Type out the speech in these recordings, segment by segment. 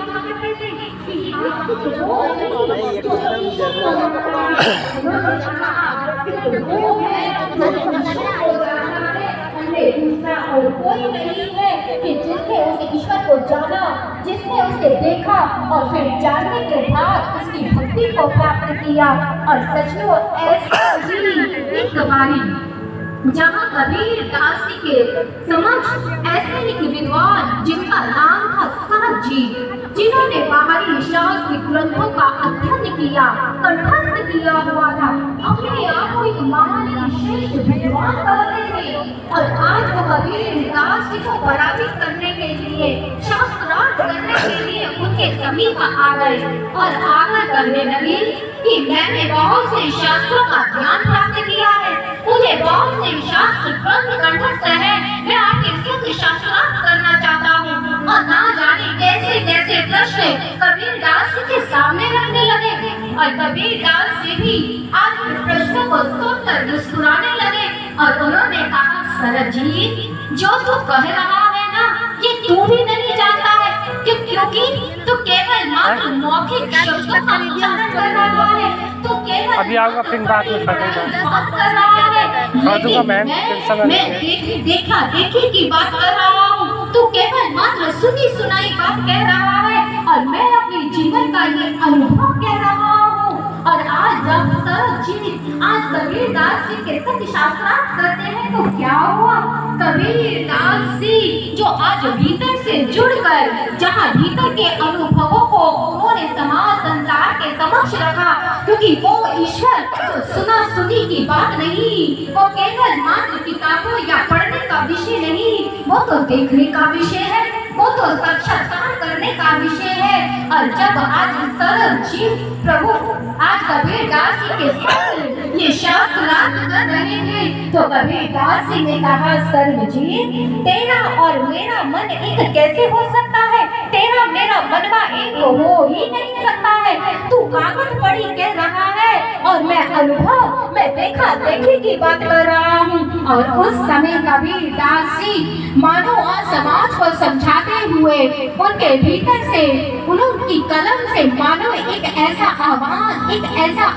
कहा करते थे कि आस्तिक वो नहीं जो ईश्वर को मानता है। उन्होंने कहा आस्तिक वो है जो ईश्वर को जानता है, अन्य दूसरा और कोई नहीं है कि जिसने उस ईश्वर को जाना, जिसने उसे देखा और फिर जानने के बाद उसकी भक्ति को प्राप्त किया। और सचमुच ऐसा ही एक गवाही जहाँ कबीर दास जी के समक्ष ऐसे एक विद्वान जिनका नाम था साहब जी, जिन्होंने बाहरी शास्त्र ग्रंथों का अध्ययन किया, कंठस्थ किया हुआ था, अपने आप को एक महान श्रेष्ठ विद्वान कहते थे। और आज वो कबीर दास जी को पराजित करने के लिए, शास्त्रार्थ करने के लिए उनके समीप आ गए और आकर कहने लगे कि मैंने बहुत से शास्त्रों का ज्ञान प्राप्त किया है, मुझे बहुत से शास्त्र ग्रंथ कंठस्थ है, मैं आपके शुद्ध शास्त्रार्थ करना चाहता हूँ। और ना जाने कैसे कैसे प्रश्न कबीर दास जी के सामने रखने लगे और कबीर दास जी भी आज उन प्रश्नों को सुनकर मुस्कुराने लगे। और उन्होंने कहा, सरद जी, जो तू कह रहा है ना, ये तू भी नहीं जानता है, क्योंकि तू केवल मात्र मौखिक शब्दों का उच्चारण कर रहा है, तू केवल अभी आऊंगा फिर बात में कर रहा है। मैं देखा देखी की बात कर रहा हूँ, तू केवल मात्र सुनी सुनाई बात कह रहा है और मैं अपने जीवन का ये अनुभव कह रहा हूँ। और आज जब सरद जी आज कबीर दास जी के संग शास्त्रार्थ करते हैं तो क्या हुआ, कबीर दास जी जो आज भीतर से जुड़कर जहाँ भीतर के अनुभवों को उन्होंने समाज संसार के समक्ष रखा, क्योंकि वो ईश्वर तो सुना सुनी की बात नहीं, वो केवल मात्र किताबों या पढ़ने का विषय नहीं, वो तो देखने का विषय है, वो तो साक्षात्कार करने का विषय है। और जब आज सरद जी प्रभु आज कबीर दास जी के साथ ये शास्त्रार्थ कर रहे थे तो कबीर दास जी ने कहा, सरद जी, तेरा और मेरा मन एक कैसे हो सकता है, तेरा मेरा मनवा एक हो ही नहीं सकता है। तू कागज पढ़ी कह रहा है और मैं अनुभव, मैं देखा देखी की बात कर रहा हूँ। और उस समय कबीर दास जी मानो आज समाज को समझाते हुए उनके भीतर से उनकी कलम से मानो एक ऐसा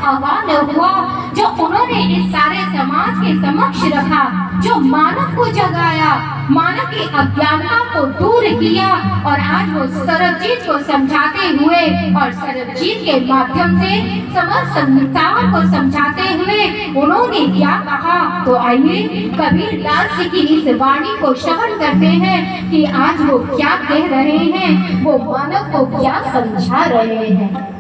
आह्वान हुआ जो उन्होंने इस सारे समाज के समक्ष रखा, जो मानव को जगाया, मानव की अज्ञानता को दूर किया। और आज वो सरबजीत को समझाते हुए और सरबजीत के माध्यम से समस्त संसार को समझाते हुए उन्होंने क्या कहा, तो आइए कबीर दास जी की इस वाणी को श्रवण करते हैं कि आज वो क्या कह रहे हैं, वो मानव को क्या समझा रहे हैं।